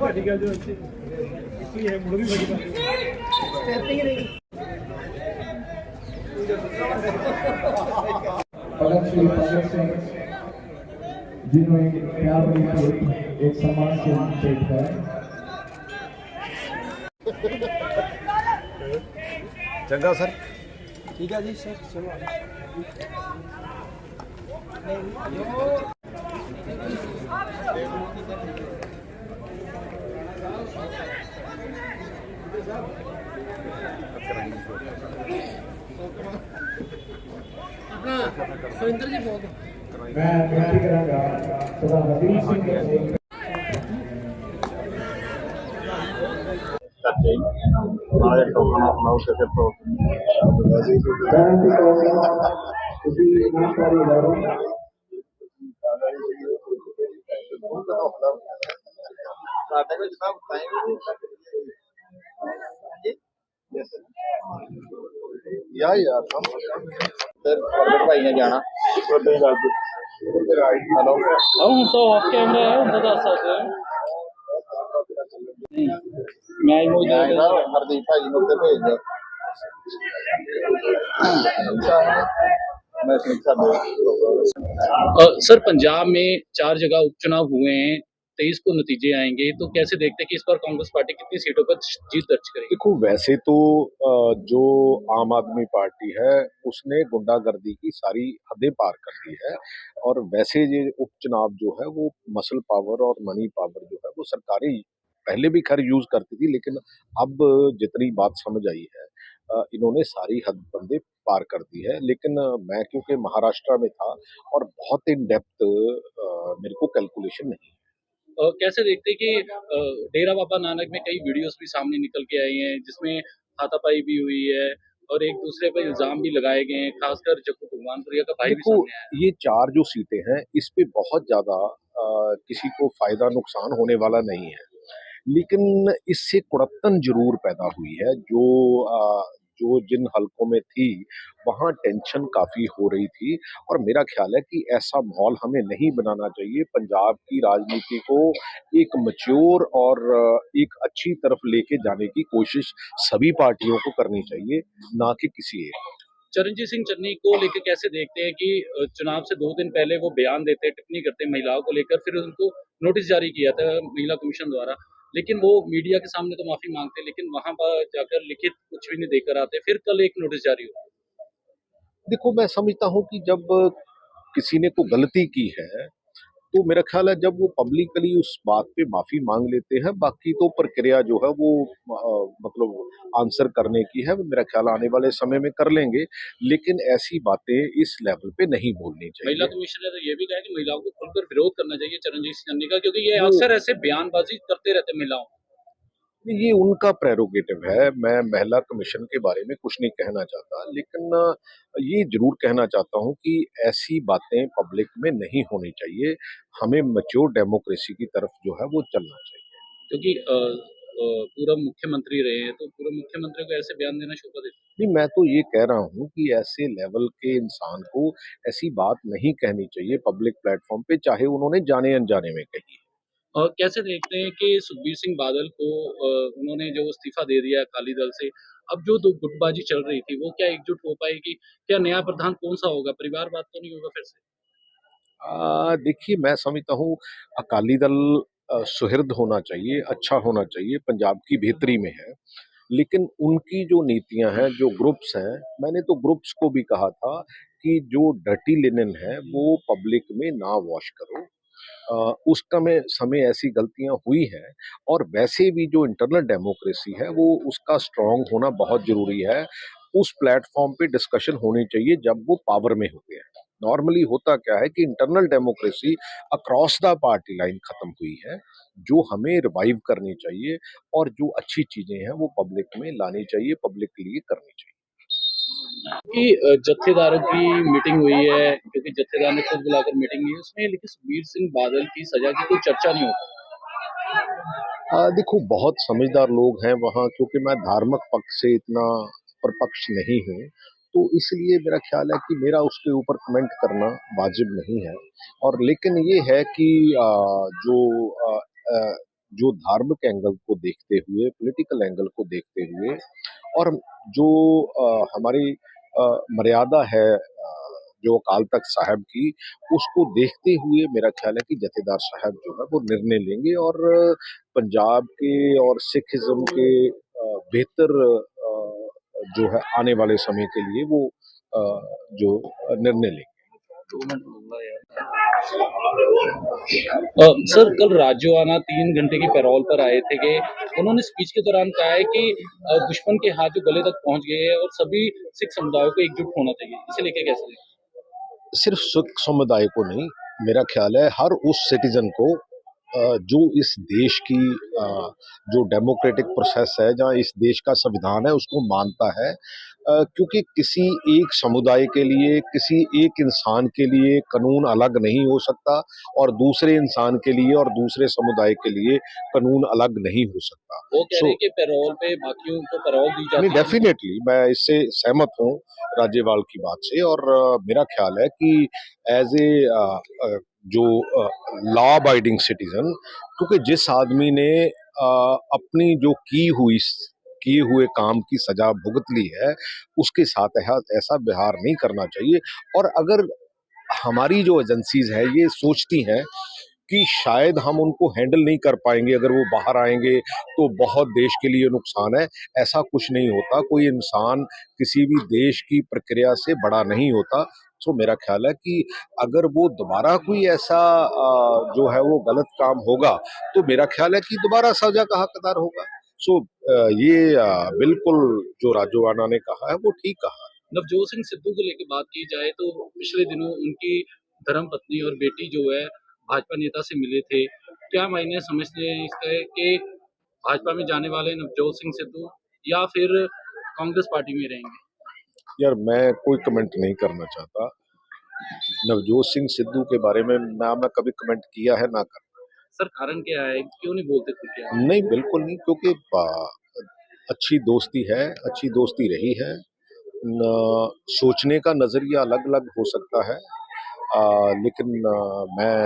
भगत श्री भगत सिंह जिन्होंने प्यार भरी भेंट एक सम्मान से भेंट है। चंगा सर, ठीक है जी सर, चलो सुरेंद्र जी बहुत मैं बेनती करांगा सदा हरदीप सिंह कपूर हमारे टोकन अपना उसे फिर तो बेनती करांगा किसी नामकारी इदारों यार प्रगट भाई ने जाना हेलो हूँ तो ऑफ कैमरा है उनका दस सकते हैं मैं हरदीप भाई ने उत्ते भेज दो मैं सर पंजाब में 4 जगह उपचुनाव हुए हैं, 23 को नतीजे आएंगे, तो कैसे देखते हैं कि इस बार कांग्रेस पार्टी कितनी सीटों पर जीत दर्ज करेगी? देखो, वैसे तो जो आम आदमी पार्टी है उसने गुंडागर्दी की सारी हदें पार कर दी है और वैसे ये उपचुनाव जो है वो मसल पावर और मनी पावर जो है वो सरकारें पहले भी खैर यूज करती थी, लेकिन अब जितनी बात समझ आई है इन्होंने सारी हदबंदी पार कर दी है। लेकिन मैं क्योंकि महाराष्ट्र में था और बहुत इन डेप्थ मेरे को कैलकुलेशन नहीं है। कैसे देखते हैं कि डेरा बाबा नानक में कई वीडियोस भी सामने निकल के आई हैं जिसमें हाथापाई भी हुई है और एक दूसरे पर इल्जाम भी लगाए गए हैं, खासकर जग्गू भगवानपुरिया का भाई भी देखो, सामने आया है। ये 4 जो सीटें हैं इस पे बहुत ज्यादा किसी को फायदा नुकसान होने वाला नहीं है, लेकिन इससे कुड़त्तन जरूर पैदा हुई है। जो जिन हलकों में थी वहां टेंशन काफी हो रही थी और मेरा ख्याल है कि ऐसा माहौल हमें नहीं बनाना चाहिए। पंजाब की राजनीति को एक मैच्योर और एक अच्छी तरफ लेके जाने की कोशिश सभी पार्टियों को करनी चाहिए, ना कि किसी एक। चरणजीत सिंह चन्नी को लेकर कैसे देखते हैं कि चुनाव से 2 दिन पहले वो बयान देते, टिप्पणी करते महिलाओं को लेकर, फिर उनको नोटिस जारी किया था महिला कमीशन द्वारा, लेकिन वो मीडिया के सामने तो माफी मांगते, लेकिन वहां पर जाकर लिखित कुछ भी नहीं देकर आते, फिर कल एक नोटिस जारी हुआ। देखो, मैं समझता हूँ कि जब किसी ने को गलती की है तो मेरा ख्याल है जब वो पब्लिकली उस बात पे माफी मांग लेते हैं, बाकी तो प्रक्रिया जो है वो मतलब आंसर करने की है, वो मेरा ख्याल आने वाले समय में कर लेंगे। लेकिन ऐसी बातें इस लेवल पे नहीं बोलनी महिला चाहिए। कमीशन ने तो ये भी कहा कि महिलाओं को खुलकर विरोध करना चाहिए चरणजीत सिंह चन्नी का, क्योंकि ये वो अक्सर ऐसे बयानबाजी करते रहते महिलाओं। ये उनका प्रेरोगेटिव है, मैं महिला कमीशन के बारे में कुछ नहीं कहना चाहता, लेकिन ये जरूर कहना चाहता हूँ कि ऐसी बातें पब्लिक में नहीं होनी चाहिए। हमें मैच्योर डेमोक्रेसी की तरफ जो है वो चलना चाहिए। क्योंकि पूर्व मुख्यमंत्री रहे हैं, तो पूर्व मुख्यमंत्री को ऐसे बयान देना शोभा देता है। नहीं, मैं तो ये कह रहा हूँ कि ऐसे लेवल के इंसान को ऐसी बात नहीं कहनी चाहिए पब्लिक प्लेटफॉर्म पे, चाहे उन्होंने जाने अनजाने में कही है। और कैसे देखते हैं कि सुखबीर सिंह बादल को उन्होंने जो इस्तीफा दे दिया अकाली दल से, अब जो दो गुटबाजी चल रही थी वो क्या एकजुट हो पाएगी? क्या नया प्रधान कौन सा होगा? परिवारवाद तो नहीं होगा फिर से? देखिए, मैं समझता हूँ अकाली दल सुहृद होना चाहिए, अच्छा होना चाहिए, पंजाब की बेहतरी में है। लेकिन उनकी जो नीतियां हैं, जो ग्रुप्स हैं, मैंने तो ग्रुप्स को भी कहा था कि जो डर्टी लिनन है वो पब्लिक में ना वॉश करो। उस समय ऐसी गलतियां हुई हैं और वैसे भी जो इंटरनल डेमोक्रेसी है वो उसका स्ट्रांग होना बहुत जरूरी है। उस प्लेटफॉर्म पे डिस्कशन होनी चाहिए जब वो पावर में होते हैं। नॉर्मली होता क्या है कि internal democracy across the party line खत्म हुई है, जो हमें रिवाइव करनी चाहिए और जो अच्छी चीजें हैं वो पब्लिक में लानी चाहिए, पब्लिक के लिए करनी चाहिए। कि जत्थेदारों की मीटिंग हुई है, क्योंकि जत्थेदार ने खुद बुलाकर मीटिंग की है, उसमें लिखी सुखबीर सिंह बादल की सजा की कोई चर्चा नहीं होती। देखो, बहुत समझदार लोग हैं वहाँ, क्योंकि मैं धार्मिक पक्ष से इतना परपक्ष नहीं हूँ, तो इसलिए मेरा ख्याल है कि मेरा उसके ऊपर कमेंट करना वाजिब नहीं है। और लेकिन ये है कि जो जो धार्मिक एंगल को देखते हुए, पॉलिटिकल एंगल को देखते हुए और जो हमारी मर्यादा है जो अकाल तख्त साहब की, उसको देखते हुए मेरा ख्याल है कि जथेदार साहब जो है वो निर्णय लेंगे और पंजाब के और सिखिज्म के बेहतर जो है आने वाले समय के लिए वो जो निर्णय लेंगे। सर कल राजोआना 3 घंटे की पैरोल पर आए थे कि उन्होंने स्पीच के दौरान कहा है कि दुश्मन के हाथ जो गले तक पहुंच गए हैं और सभी सिख समुदायों को एकजुट होना चाहिए, इसे लेके कैसे देखते हैं? सिर्फ सिख समुदाय को नहीं, मेरा ख्याल है हर उस सिटीजन को जो इस देश की जो डेमोक्रेटिक प्रोसेस है, जहाँ इस देश का संविधान है उसको मानता है, क्योंकि किसी एक समुदाय के लिए, किसी एक इंसान के लिए कानून अलग नहीं हो सकता और दूसरे इंसान के लिए और दूसरे समुदाय के लिए कानून अलग नहीं हो सकता। वो कह रहे हैं कि पैरोल पे बाकियों को पैरोल दी जाती नहीं, है। डेफिनेटली मैं इससे सहमत हूँ राज्यपाल की बात से और मेरा ख्याल है कि एज ए जो लॉ अबाइडिंग सिटीजन, क्योंकि जिस आदमी ने अपनी जो किए हुए काम की सजा भुगत ली है, उसके साथ ऐसा व्यवहार नहीं करना चाहिए। और अगर हमारी जो एजेंसीज है ये सोचती हैं कि शायद हम उनको हैंडल नहीं कर पाएंगे, अगर वो बाहर आएंगे तो बहुत देश के लिए नुकसान है, ऐसा कुछ नहीं होता। कोई इंसान किसी भी देश की प्रक्रिया से बड़ा नहीं होता। तो मेरा ख्याल है कि अगर वो दोबारा कोई ऐसा जो है वो गलत काम होगा तो मेरा ख्याल है कि दोबारा सजा का हकदार होगा। सो ये बिल्कुल जो राजोआना ने कहा है वो ठीक कहा। नवजोत सिंह सिद्धू को लेकर बात की जाए तो पिछले दिनों उनकी धर्मपत्नी और बेटी जो है भाजपा नेता से मिले थे। क्या मायने समझते हैं इसका कि भाजपा में जाने वाले नवजोत सिंह सिद्धू या फिर कांग्रेस पार्टी में रहेंगे? यार मैं कोई कमेंट नहीं करना चाहता। नवजोत सिंह सिद्धू के बारे में ना मैं कभी कमेंट किया है ना कर। सर कारण क्या है, क्यों नहीं बोलते खुल के आप? नहीं, बिल्कुल नहीं, क्योंकि अच्छी दोस्ती है, अच्छी दोस्ती रही है। सोचने का नजरिया अलग अलग हो सकता है, लेकिन मैं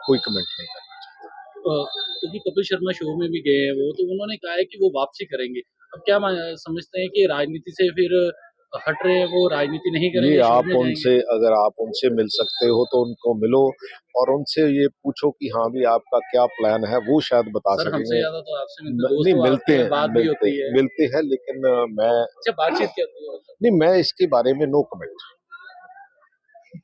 कोई कमेंट नहीं करता। क्योंकि कपिल शर्मा शो में भी गए हैं वो, तो उन्होंने कहा है कि वो वापसी करेंगे। अब क्या समझते हैं कि राजनीति से फिर हट रहे हैं, वो राजनीति नहीं ये करेंगे, शो आप में जाएंगे? उनसे, अगर आप उनसे मिल सकते हो तो उनको मिलो और उनसे ये पूछो कि हाँ भी आपका क्या प्लान है, वो शायद बता सर हमसे सकेंगे। ज्यादा तो आपसे मिलते हैं, दोस्त नहीं, तो मिलते आपके हैं, हैं, बात भी होती है। मिलते हैं, लेकिन मैं अच्छा बातचीत क्या होती है? नहीं, मैं इसके बारे में नो कमेंट।